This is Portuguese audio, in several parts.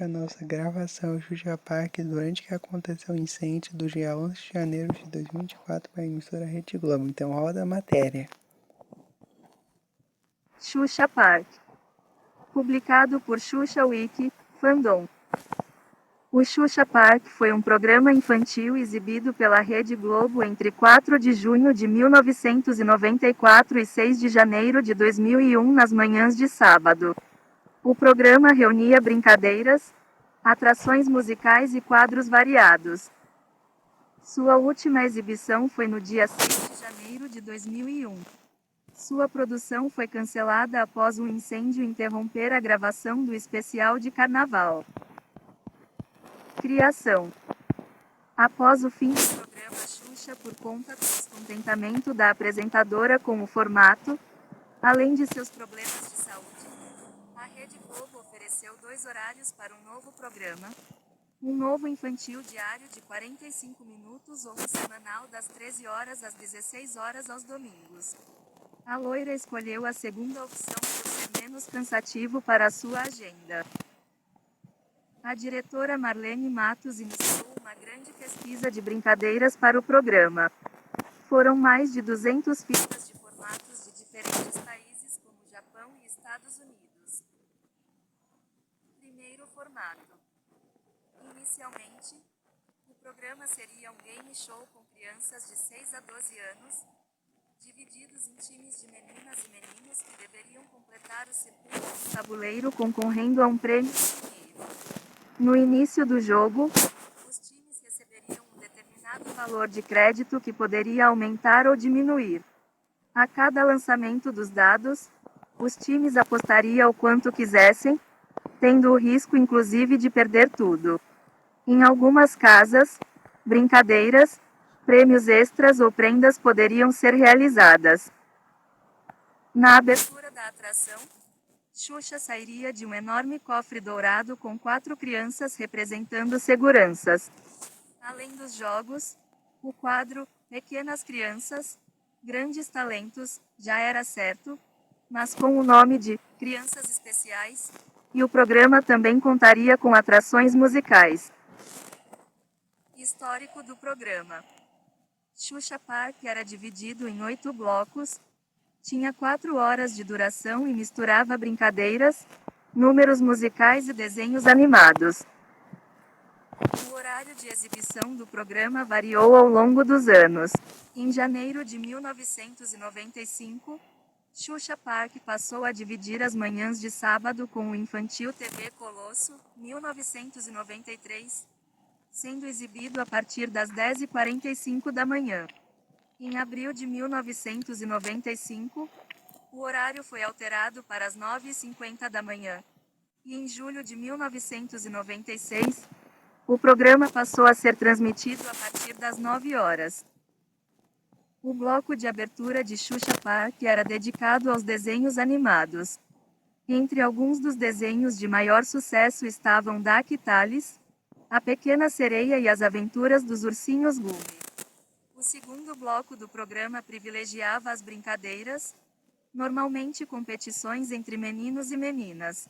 a nossa gravação Xuxa Park durante que aconteceu o incêndio do dia 11 de janeiro de 2024 para a emissora Rede Globo. Então roda a matéria. Xuxa Park. Publicado por Xuxa Wiki, Fandom. O Xuxa Park foi um programa infantil exibido pela Rede Globo entre 4 de junho de 1994 e 6 de janeiro de 2001 nas manhãs de sábado. O programa reunia brincadeiras, atrações musicais e quadros variados. Sua última exibição foi no dia 6 de janeiro de 2001. Sua produção foi cancelada após um incêndio interromper a gravação do especial de carnaval. Criação. Após o fim do programa Xuxa por conta do descontentamento da apresentadora com o formato, além de seus problemas de saúde, a Rede Globo ofereceu 2 horários para um novo programa. Um novo infantil diário de 45 minutos ou um semanal das 13 horas às 16 horas aos domingos. A loira escolheu a segunda opção por ser menos cansativo para a sua agenda. A diretora Marlene Matos iniciou uma grande pesquisa de brincadeiras para o programa. Foram mais de 200 fitas de formatos de diferentes países como Japão e Estados Unidos. Primeiro formato. Inicialmente, o programa seria um game show com crianças de 6 a 12 anos, divididos em times de meninas e meninos que deveriam completar o circuito do tabuleiro concorrendo a um prêmio em dinheiro. No início do jogo, os times receberiam um determinado valor de crédito que poderia aumentar ou diminuir. A cada lançamento dos dados, os times apostariam o quanto quisessem, tendo o risco inclusive de perder tudo. Em algumas casas, brincadeiras, prêmios extras ou prendas poderiam ser realizadas. Na abertura da atração, Xuxa sairia de um enorme cofre dourado com 4 crianças representando seguranças. Além dos jogos, o quadro Pequenas Crianças, Grandes Talentos já era certo, mas com o nome de Crianças Especiais, e o programa também contaria com atrações musicais. Histórico do programa. Xuxa Park era dividido em 8 blocos, tinha 4 horas de duração e misturava brincadeiras, números musicais e desenhos animados. O horário de exibição do programa variou ao longo dos anos. Em janeiro de 1995, Xuxa Park passou a dividir as manhãs de sábado com o infantil TV Colosso, 1993, sendo exibido a partir das 10h45 da manhã. Em abril de 1995, o horário foi alterado para as 9h50 da manhã. E em julho de 1996, o programa passou a ser transmitido a partir das 9 horas. O bloco de abertura de Xuxa Park era dedicado aos desenhos animados. Entre alguns dos desenhos de maior sucesso estavam Duck Tales, A Pequena Sereia e as Aventuras dos Ursinhos Gummy. O segundo bloco do programa privilegiava as brincadeiras, normalmente competições entre meninos e meninas.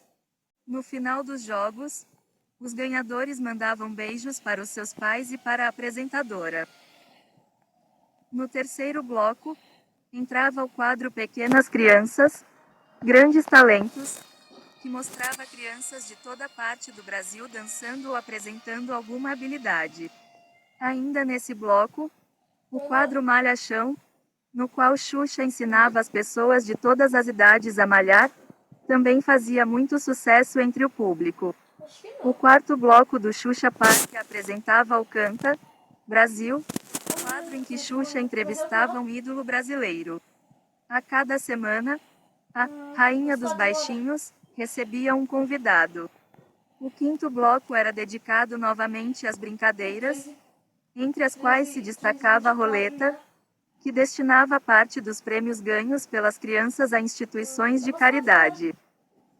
No final dos jogos, os ganhadores mandavam beijos para os seus pais e para a apresentadora. No terceiro bloco, entrava o quadro Pequenas Crianças, Grandes Talentos, que mostrava crianças de toda parte do Brasil dançando ou apresentando alguma habilidade. Ainda nesse bloco, o quadro Malhação, no qual Xuxa ensinava as pessoas de todas as idades a malhar, também fazia muito sucesso entre o público. O quarto bloco do Xuxa Park apresentava o Canta Brasil, quadro em que Xuxa entrevistava um ídolo brasileiro. A cada semana, a Rainha dos Baixinhos recebia um convidado. O quinto bloco era dedicado novamente às brincadeiras, entre as quais se destacava a roleta, que destinava parte dos prêmios ganhos pelas crianças a instituições de caridade.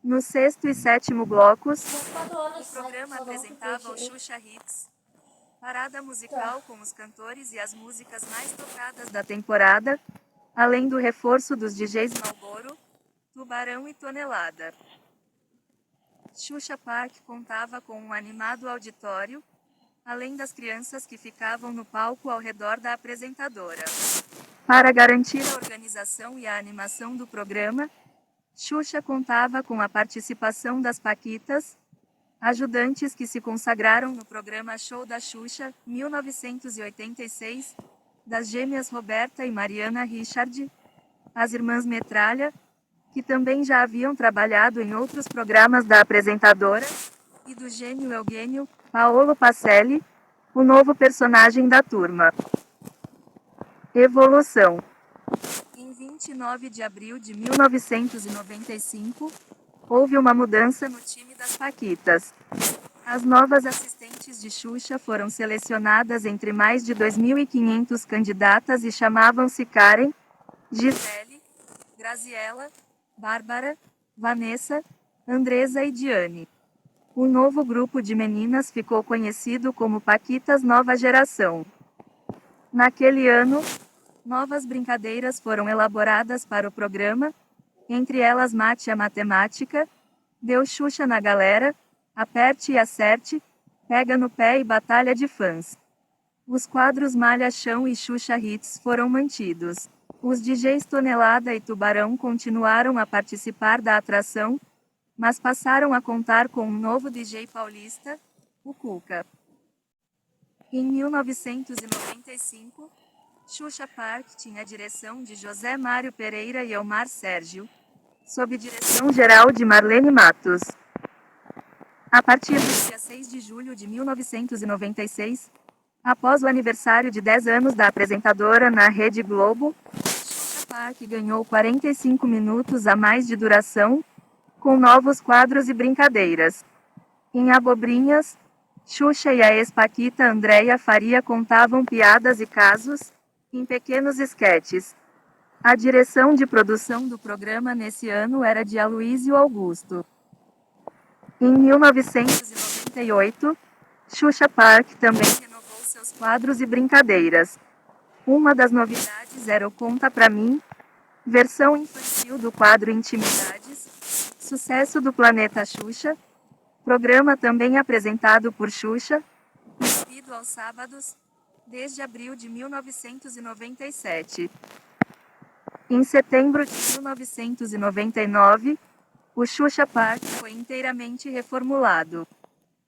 No sexto e sétimo blocos, o programa apresentava o Xuxa Hits, parada musical com os cantores e as músicas mais tocadas da temporada, além do reforço dos DJs Marlboro, Tubarão e Tonelada. Xuxa Park contava com um animado auditório, além das crianças que ficavam no palco ao redor da apresentadora. Para garantir a organização e a animação do programa, Xuxa contava com a participação das Paquitas, ajudantes que se consagraram no programa Show da Xuxa, 1986, das gêmeas Roberta e Mariana Richard, as irmãs Metralha, que também já haviam trabalhado em outros programas da apresentadora, e do gênio Eugênio, Paolo Pacelli, o novo personagem da turma. Evolução. Em 29 de abril de 1995, houve uma mudança no time das Paquitas. As novas assistentes de Xuxa foram selecionadas entre mais de 2.500 candidatas e chamavam-se Karen, Gisele, Graziella, Bárbara, Vanessa, Andresa e Diane. O novo grupo de meninas ficou conhecido como Paquitas Nova Geração. Naquele ano, novas brincadeiras foram elaboradas para o programa, entre elas Mate a Matemática, Deu Xuxa na Galera, Aperte e Acerte, Pega no Pé e Batalha de Fãs. Os quadros Malha Chão e Xuxa Hits foram mantidos. Os DJs Tonelada e Tubarão continuaram a participar da atração, mas passaram a contar com um novo DJ paulista, o Cuca. Em 1995, Xuxa Park tinha a direção de José Mário Pereira e Elmar Sérgio, sob direção geral de Marlene Matos. A partir do dia 6 de julho de 1996, após o aniversário de 10 anos da apresentadora na Rede Globo, Xuxa Park ganhou 45 minutos a mais de duração, com novos quadros e brincadeiras. Em Abobrinhas, Xuxa e a ex-paquita Andréia Faria contavam piadas e casos, em pequenos esquetes. A direção de produção do programa nesse ano era de Aloysio Augusto. Em 1998, Xuxa Park também renovou seus quadros e brincadeiras. Uma das novidades era o Conta Pra Mim, versão infantil do quadro Intimidades, sucesso do Planeta Xuxa, programa também apresentado por Xuxa, exibido aos sábados, desde abril de 1997. Em setembro de 1999, o Xuxa Park foi inteiramente reformulado.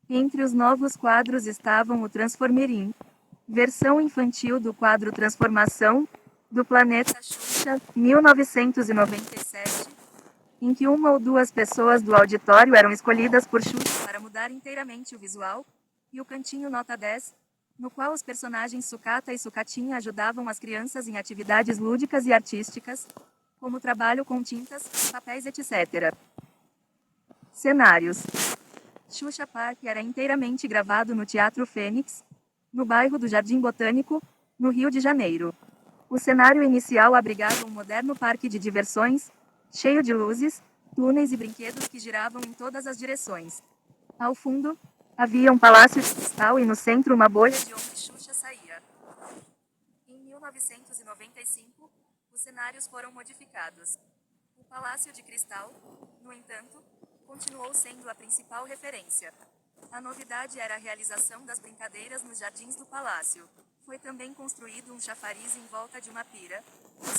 Entre os novos quadros estavam o Transformirim, versão infantil do quadro Transformação, do Planeta Xuxa, 1997, em que uma ou duas pessoas do auditório eram escolhidas por Xuxa para mudar inteiramente o visual, e o Cantinho Nota 10, no qual os personagens Sucata e Sucatinha ajudavam as crianças em atividades lúdicas e artísticas, como trabalho com tintas, papéis, etc. Cenários. Xuxa Park era inteiramente gravado no Teatro Fênix, no bairro do Jardim Botânico, no Rio de Janeiro. O cenário inicial abrigava um moderno parque de diversões, cheio de luzes, túneis e brinquedos que giravam em todas as direções. Ao fundo, havia um palácio de cristal e no centro uma bolha de onde Xuxa saía. Em 1995, os cenários foram modificados. O Palácio de Cristal, no entanto, continuou sendo a principal referência. A novidade era a realização das brincadeiras nos jardins do palácio. Foi também construído um chafariz em volta de uma pira,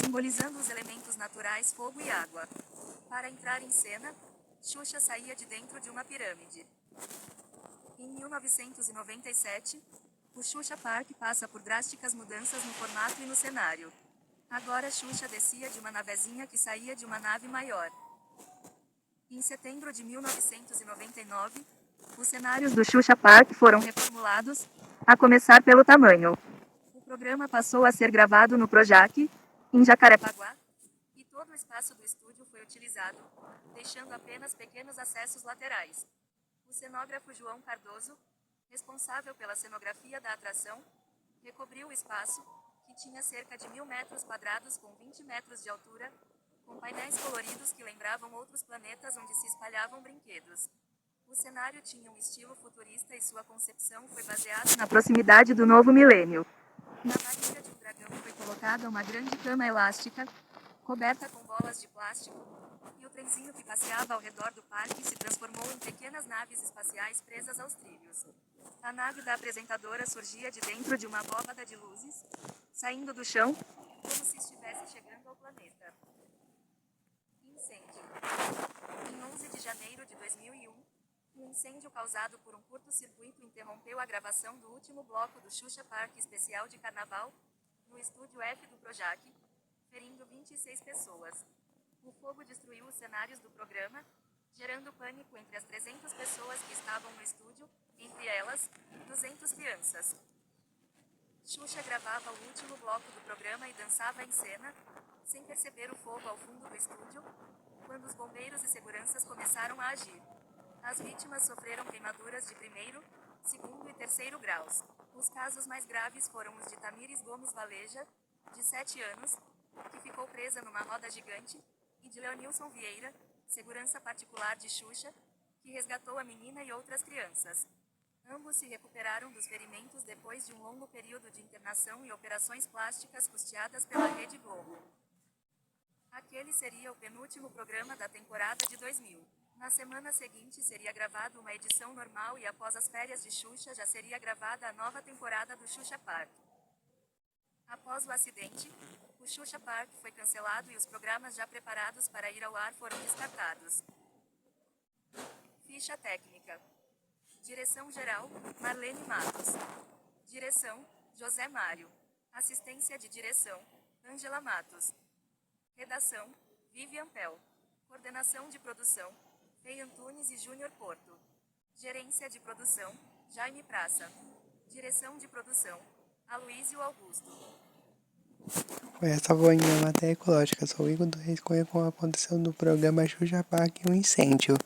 simbolizando os elementos naturais fogo e água. Para entrar em cena, Xuxa saía de dentro de uma pirâmide. Em 1997, o Xuxa Park passa por drásticas mudanças no formato e no cenário. Agora Xuxa descia de uma navezinha que saía de uma nave maior. Em setembro de 1999, os cenários do Xuxa Park foram reformulados, a começar pelo tamanho. O programa passou a ser gravado no Projac, em Jacarepaguá, e todo o espaço do estúdio foi utilizado, deixando apenas pequenos acessos laterais. O cenógrafo João Cardoso, responsável pela cenografia da atração, recobriu o espaço, que tinha cerca de 1.000 metros quadrados com 20 metros de altura, com painéis coloridos que lembravam outros planetas onde se espalhavam brinquedos. O cenário tinha um estilo futurista e sua concepção foi baseada na proximidade do novo milênio. Na barriga de um dragão foi colocada uma grande cama elástica, coberta com bolas de plástico, e o trenzinho que passeava ao redor do parque se transformou em pequenas naves espaciais presas aos trilhos. A nave da apresentadora surgia de dentro de uma abóbada de luzes, saindo do chão, como se estivesse chegando ao planeta. Incêndio. Em 11 de janeiro de 2001, um incêndio causado por um curto-circuito interrompeu a gravação do último bloco do Xuxa Parque Especial de Carnaval, no estúdio F do Projac, ferindo 26 pessoas. O fogo destruiu os cenários do programa, gerando pânico entre as 300 pessoas que estavam no estúdio, entre elas, 200 crianças. Xuxa gravava o último bloco do programa e dançava em cena, sem perceber o fogo ao fundo do estúdio, quando os bombeiros e seguranças começaram a agir. As vítimas sofreram queimaduras de primeiro, segundo e terceiro graus. Os casos mais graves foram os de Tamires Gomes Valeja, de 7 anos, que ficou presa numa roda gigante, e de Leonilson Vieira, segurança particular de Xuxa, que resgatou a menina e outras crianças. Ambos se recuperaram dos ferimentos depois de um longo período de internação e operações plásticas custeadas pela Rede Globo. Aquele seria o penúltimo programa da temporada de 2000. Na semana seguinte seria gravada uma edição normal e após as férias de Xuxa já seria gravada a nova temporada do Xuxa Park. Após o acidente, o Xuxa Park foi cancelado e os programas já preparados para ir ao ar foram descartados. Ficha técnica. Direção-geral, Marlene Matos. Direção, José Mário. Assistência de direção, Ângela Matos. Redação, Vivian Pel. Coordenação de produção, Fei Antunes e Júnior Porto. Gerência de produção, Jaime Praça. Direção de produção, Aloísio Augusto. Essa foi a matéria ecológica. Sou o Igor do Reis com a condição do programa Xuxa Park e um incêndio.